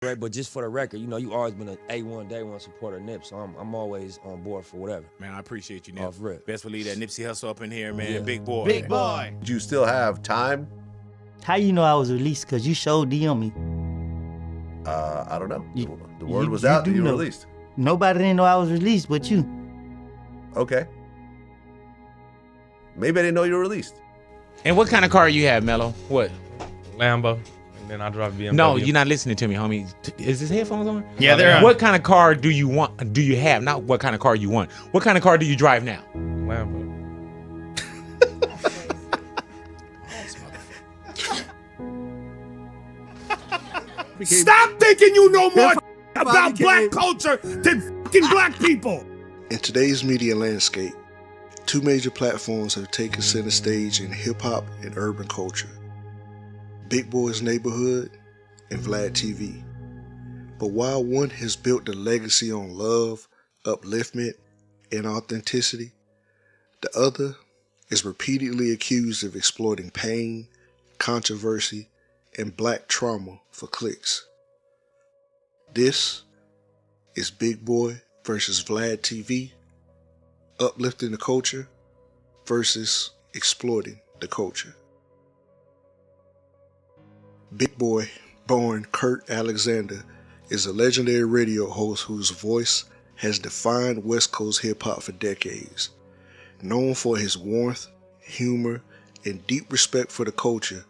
Right, but just for the record, you know, you always been an A1 Day One supporter of Nip, so I'm always on board for whatever. Man, I appreciate you, Nip. Off rip. Best believe that Nipsey Hussle up in here, man. Yeah. Big boy. Big boy. Do you still have time? How you know I was released? Because you showed DM me. I don't know. You- The word you- was you out that do you were know. released. Nobody didn't know I was released but you. Okay. Maybe I didn't know you were released. And what kind of car you have, Mello? What? Lambo, and then I drive BMW. No, you're not listening to me, homie. Is his headphones on? Yeah, they're on. What kind of car do you want? Do you have? Not what kind of car you want. What kind of car do you drive now? Lambo. Stop thinking you know more about black culture than fucking black people. In today's media landscape, two major platforms have taken center stage in hip-hop and urban culture. Big Boy's Neighborhood and VladTV. But while one has built a legacy on love, upliftment, and authenticity, the other is repeatedly accused of exploiting pain, controversy, and black trauma for clicks. This is Big Boy versus VladTV, uplifting the culture versus exploiting the culture. Big Boy, born Kurt Alexander, is a legendary radio host whose voice has defined West Coast hip-hop for decades. Known for his warmth, humor, and deep respect for the culture,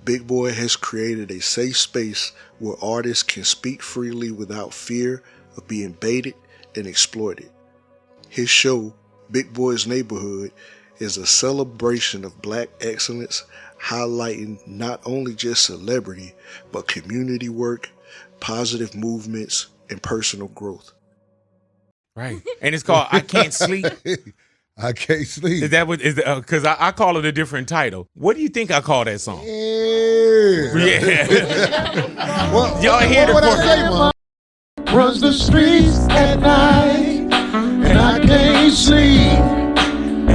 Big Boy has created a safe space where artists can speak freely without fear of being baited and exploited. His show, Big Boy's Neighborhood, is a celebration of black excellence, highlighting not only just celebrity, but community work, positive movements, and personal growth. Right. And it's called I Can't Sleep. I Can't Sleep. Is that what is because I call it a different title. What do you think I call that song? Yeah. Well, y'all hear what the I say, man? Runs the streets at night, and I can't sleep.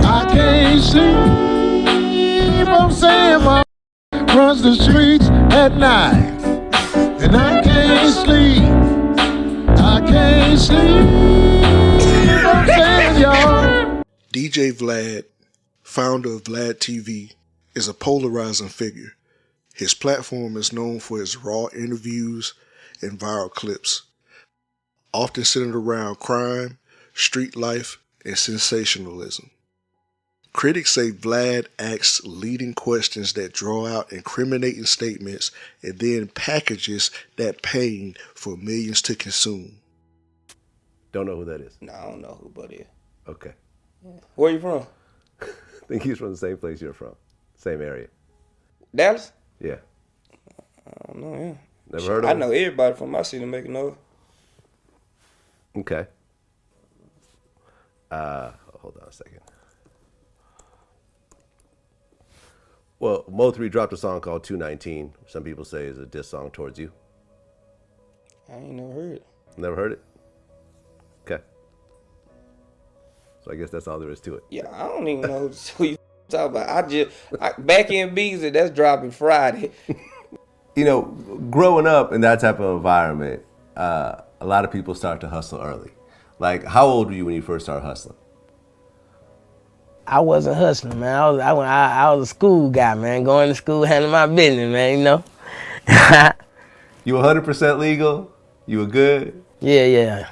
I can't sleep. I'm saying my runs the streets at night, and I can't sleep. I can't sleep. I'm saying, y'all. DJ Vlad, founder of VladTV, is a polarizing figure. His platform is known for his raw interviews and viral clips, often centered around crime, street life, and sensationalism. Critics say Vlad asks leading questions that draw out incriminating statements and then packages that pain for millions to consume. Don't know who that is. No, I don't know who Buddy is. Okay. Where you from? I think he's from the same place you're from. Same area. Dallas? Yeah. I don't know him. Never heard of I him? know everybody from my city making noise. Okay. Hold on a second. Well, Mo3 dropped a song called 219. Some people say is a diss song towards you. I ain't never heard it. Never heard it? Okay. So I guess that's all there is to it. Yeah, I don't even know who you talk about. Back in Beasley, that's dropping Friday. You know, growing up in that type of environment, a lot of people start to hustle early. Like, how old were you when you first started hustling? I wasn't hustling, man. I was a school guy, man. Going to school, handling my business, man, you know. You 100% legal? You were good? Yeah.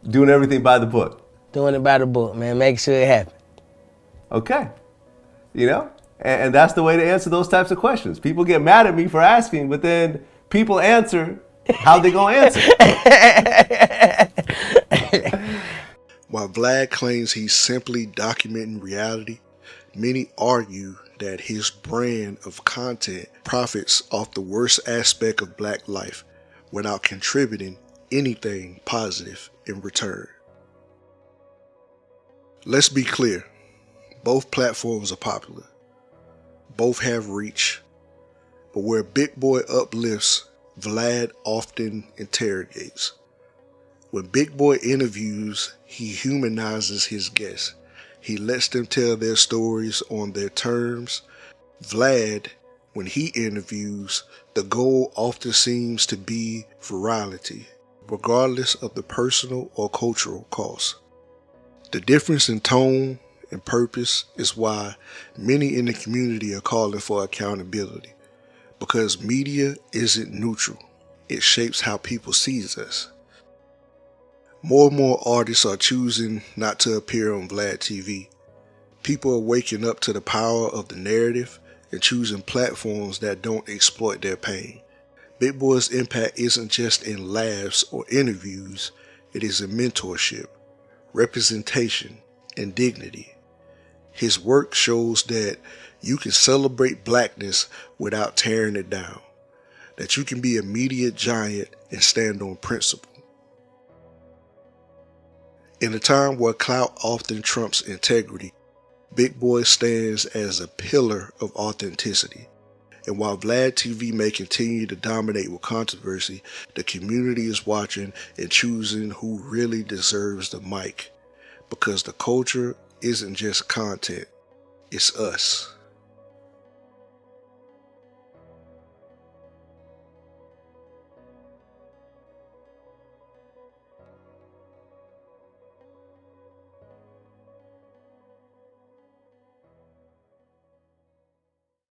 Doing everything by the book? Doing it by the book, man. Make sure it happens. Okay. You know? And that's the way to answer those types of questions. People get mad at me for asking, but then people answer how they gonna answer. While Vlad claims he's simply documenting reality, many argue that his brand of content profits off the worst aspect of black life without contributing anything positive in return. Let's be clear, both platforms are popular. Both have reach, but where Big Boy uplifts, Vlad often interrogates. When Big Boy interviews, he humanizes his guests. He lets them tell their stories on their terms. Vlad When he interviews, the goal often seems to be virality, regardless of the personal or cultural cost. The difference in tone and purpose is why many in the community are calling for accountability, because media isn't neutral. It shapes how people see us. More and more artists are choosing not to appear on Vlad TV. People are waking up to the power of the narrative and choosing platforms that don't exploit their pain. Big Boy's impact isn't just in laughs or interviews, it is in mentorship, representation, and dignity. His work shows that you can celebrate blackness without tearing it down, that you can be a media giant and stand on principle. In a time where clout often trumps integrity, Big Boy stands as a pillar of authenticity. And while Vlad TV may continue to dominate with controversy, the community is watching and choosing who really deserves the mic. Because the culture isn't just content, it's us.